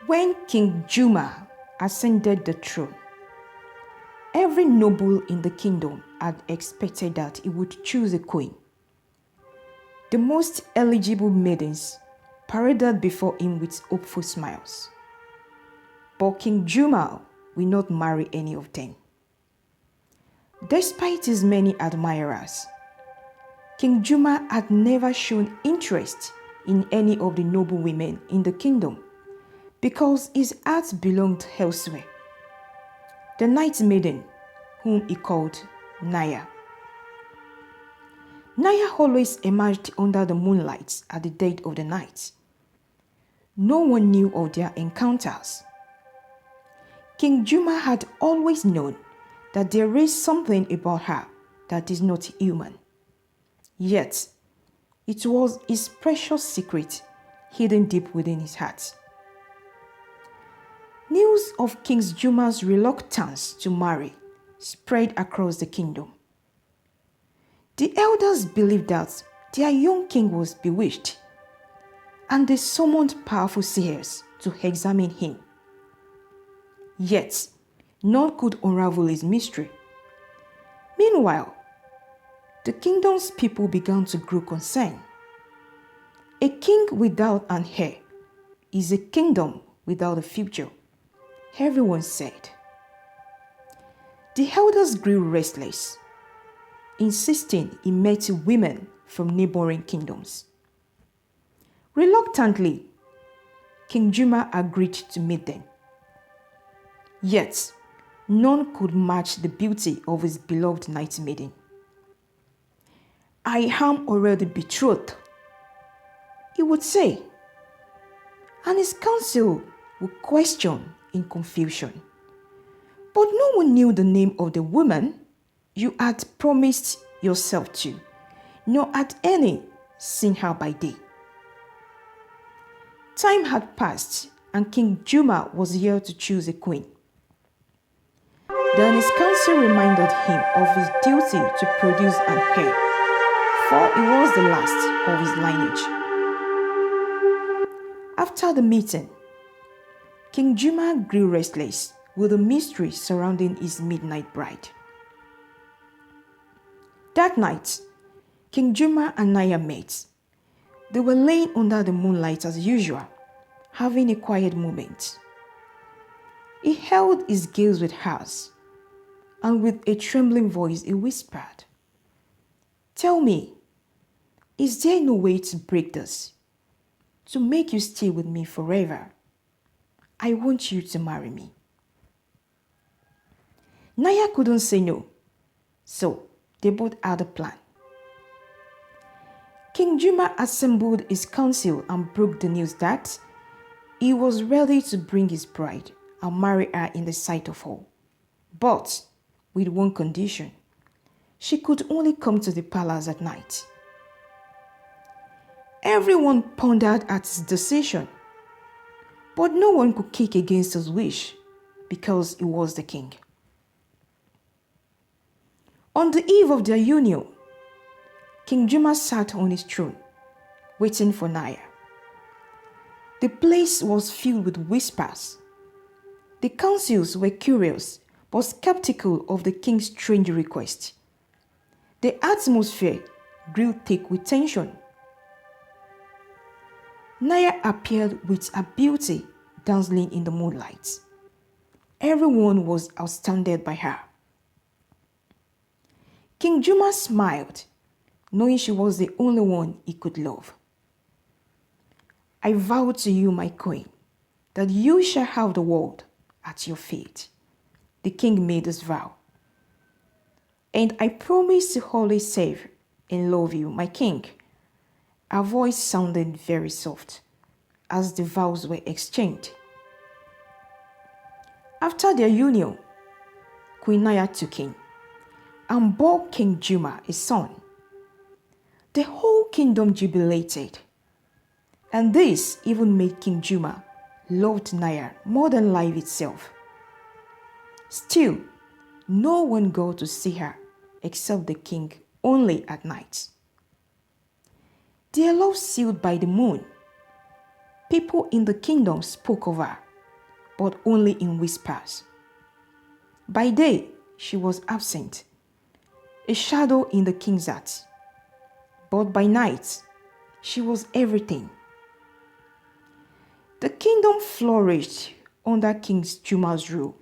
When King JUMAH ascended the throne, every noble in the kingdom had expected that he would choose a queen. The most eligible maidens paraded before him with hopeful smiles. But King JUMAH will not marry any of them. Despite his many admirers, King JUMAH had never shown interest in any of the noble women in the kingdom because his heart belonged elsewhere. The night maiden, whom he called Naya. Naya always emerged under the moonlight at the dead of the night. No one knew of their encounters. King JUMAH had always known that there is something about her that is not human. Yet, it was his precious secret hidden deep within his heart. News of King JUMAH's reluctance to marry spread across the kingdom. The elders believed that their young king was bewitched, and they summoned powerful seers to examine him. Yet, none could unravel his mystery. Meanwhile, the kingdom's people began to grow concerned. A king without an heir is a kingdom without a future, everyone said. The elders grew restless, insisting he met women from neighboring kingdoms. Reluctantly, King JUMAH agreed to meet them. Yet, none could match the beauty of his beloved night maiden. "I am already betrothed," he would say, and his council would question in confusion. But no one knew the name of the woman you had promised yourself to, nor had any seen her by day. Time had passed, and King JUMAH was here to choose a queen. Then his council reminded him of his duty to produce an heir, for he was the last of his lineage. After the meeting, King JUMAH grew restless with the mystery surrounding his midnight bride. That night, King JUMAH and Naya met. They were laying under the moonlight as usual, having a quiet moment. He held his gaze with hers, and with a trembling voice he whispered, "Tell me, is there no way to break this, to make you stay with me forever? I want you to marry me." Naya couldn't say no, so they both had a plan. King JUMAH assembled his council and broke the news that he was ready to bring his bride and marry her in the sight of all, but with one condition: she could only come to the palace at night. Everyone pondered at his decision, but no one could kick against his wish because he was the king. On the eve of their union, King JUMAH sat on his throne, waiting for Naya. The place was filled with whispers. The councils were curious but skeptical of the king's strange request. The atmosphere grew thick with tension. Naya appeared with her beauty dazzling in the moonlight. Everyone was astounded by her. King JUMAH smiled, knowing she was the only one he could love. "I vow to you, my queen, that you shall have the world at your feet." The king made this vow. "And I promise to always save and love you, my king." Her voice sounded very soft as the vows were exchanged. After their union, Queen Naya took him and bore King JUMAH a son. The whole kingdom jubilated, and this even made King JUMAH love Naya more than life itself. Still, no one got to see her except the king only at night. Their love sealed by the moon. People in the kingdom spoke of her but only in whispers. By day, she was absent, a shadow in the king's heart. But by night, she was everything. The kingdom flourished under King JUMAH's rule,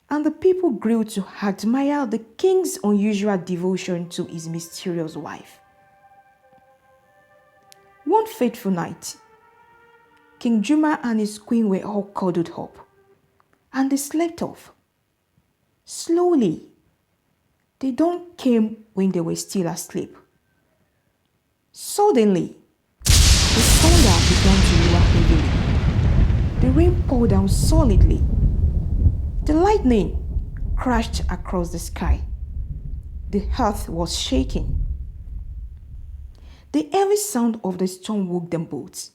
and the people grew to admire the king's unusual devotion to his mysterious wife. One fateful night, King JUMAH and his queen were all cuddled up, and they slept off. Slowly, the dawn came when they were still asleep. Suddenly, the thunder began to roar heavily. The rain poured down solidly. The lightning crashed across the sky. The earth was shaking. The heavy sound of the storm woke them both.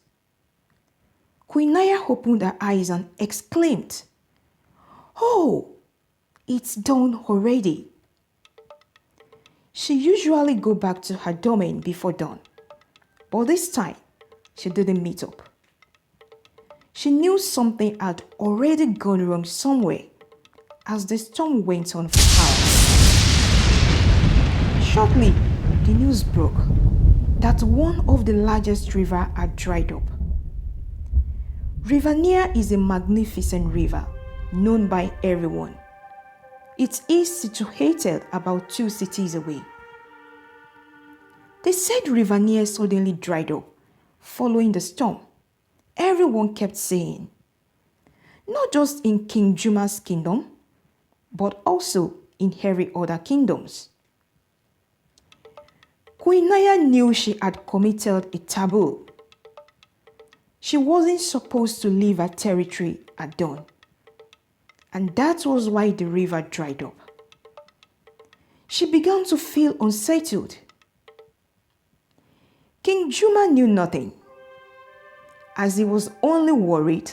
Queen Naya opened her eyes and exclaimed, "Oh, it's dawn already." She usually go back to her domain before dawn, but this time she didn't meet up. She knew something had already gone wrong somewhere as the storm went on for hours. Shortly, the news broke that one of the largest rivers had dried up. River Nile is a magnificent river known by everyone. It is situated about 2 cities away. They said River Nile suddenly dried up following the storm. Everyone kept saying, not just in King JUMAH's kingdom, but also in every other kingdoms. Queen Naya knew she had committed a taboo. She wasn't supposed to leave her territory at dawn, and that was why the river dried up. She began to feel unsettled. King JUMAH knew nothing, as he was only worried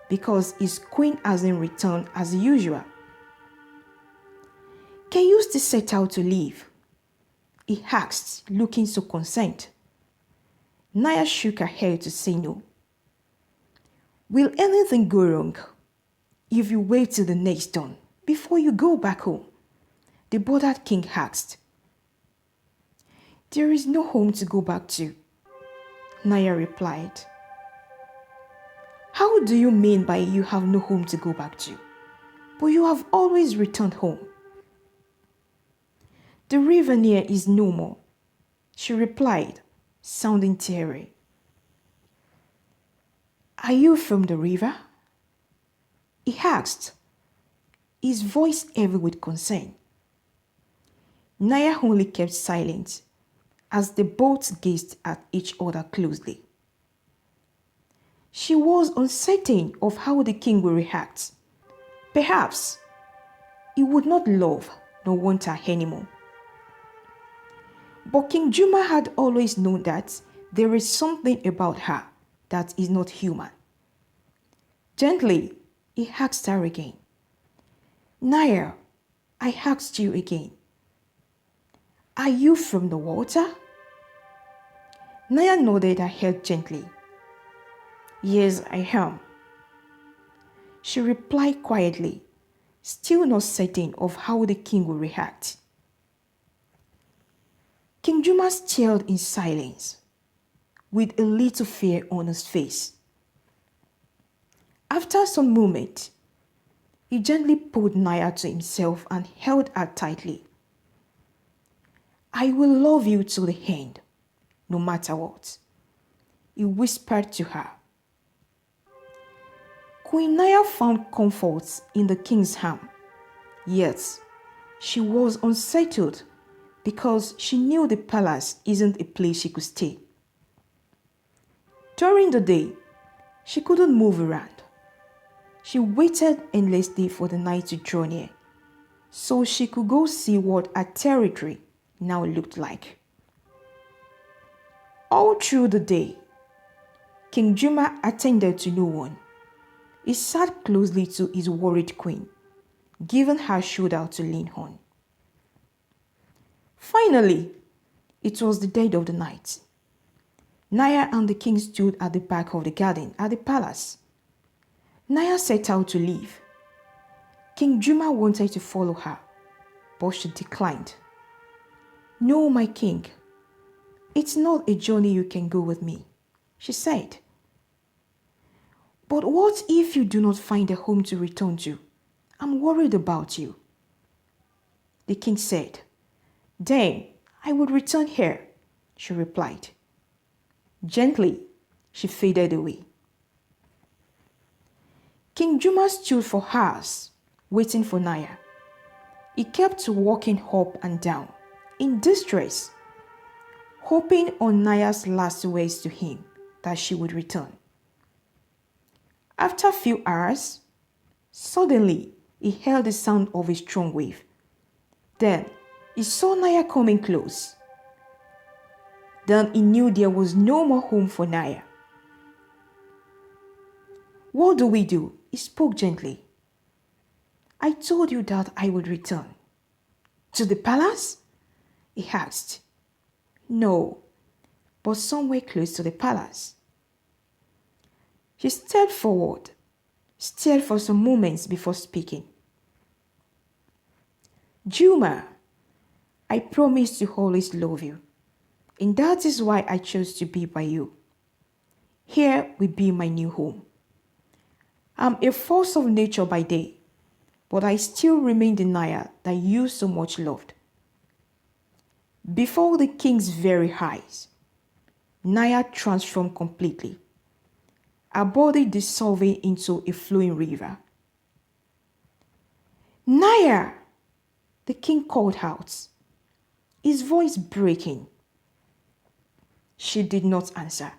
because his queen hasn't returned as usual. "Can you still set out to leave?" he asked, looking so concerned. Naya shook her head to say no. "Will anything go wrong if you wait till the next dawn before you go back home?" the bothered king asked. "There is no home to go back to," Naya replied. "How do you mean by you have no home to go back to, but you have always returned home?" "The river Nile is no more," she replied, sounding teary. "Are you from the river?" he asked, his voice heavy with concern. Naya only kept silent as they both gazed at each other closely. She was uncertain of how the king would react. Perhaps he would not love nor want her anymore. But King JUMAH had always known that there is something about her that is not human. Gently, he asked her again. "Naya, I asked you again. Are you from the water?" Naya nodded her head gently. "Yes, I am," she replied quietly, still not certain of how the king would react. King JUMAH stared in silence, with a little fear on his face. After some moment, he gently pulled Naya to himself and held her tightly. "I will love you till the end, no matter what," he whispered to her. Queen Naya found comfort in the king's arm, yet she was unsettled because she knew the palace isn't a place she could stay. During the day, she couldn't move around. She waited endlessly for the night to draw near, so she could go see what her territory now looked like. All through the day, King JUMAH attended to no one. He sat closely to his worried queen, giving her shoulder to lean on. Finally, it was the dead of the night. Naya and the king stood at the back of the garden at the palace. Naya set out to leave. King JUMAH wanted to follow her, but she declined. "No, my king, it's not a journey you can go with me," she said. "But what if you do not find a home to return to? I'm worried about you." The king said, "Then I would return here," she replied. Gently, she faded away. King JUMAH stood for hours, waiting for Naya. He kept walking up and down, in distress, hoping on Naya's last words to him that she would return. After a few hours, suddenly he heard the sound of a strong wave. Then he saw Naya coming close. Then he knew there was no more home for Naya. "What do we do?" He spoke gently. "I told you that I would return." "To the palace?" he asked. "No, but somewhere close to the palace." She stepped forward, stared for some moments before speaking. "JUMAH, I promise to always love you, and that is why I chose to be by you. Here will be my new home. I'm a force of nature by day, but I still remain the Naya that you so much loved." Before the king's very eyes, Naya transformed completely, her body dissolving into a flowing river. "Naya!" the king called out, his voice breaking. She did not answer,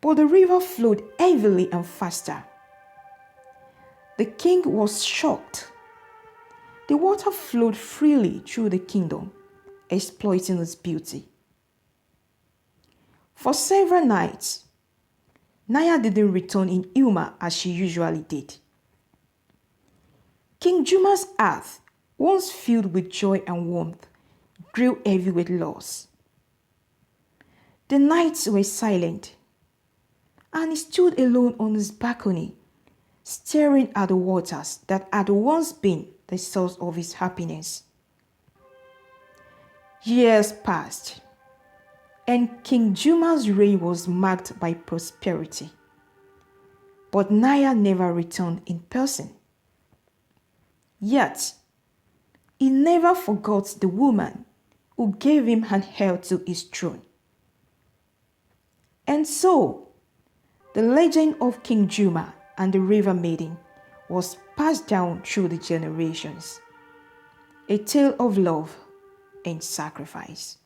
but the river flowed heavily and faster. The king was shocked. The water flowed freely through the kingdom, exploiting its beauty. For several nights, Naya didn't return in humor as she usually did. King JUMAH's heart, once filled with joy and warmth, grew heavy with loss. The nights were silent, and he stood alone on his balcony, staring at the waters that had once been the source of his happiness. Years passed, and King JUMAH's reign was marked by prosperity. But Naya never returned in person. Yet, he never forgot the woman who gave him an heir to his throne. And so, the legend of King JUMAH and the River Maiden was passed down through the generations. A tale of love and sacrifice.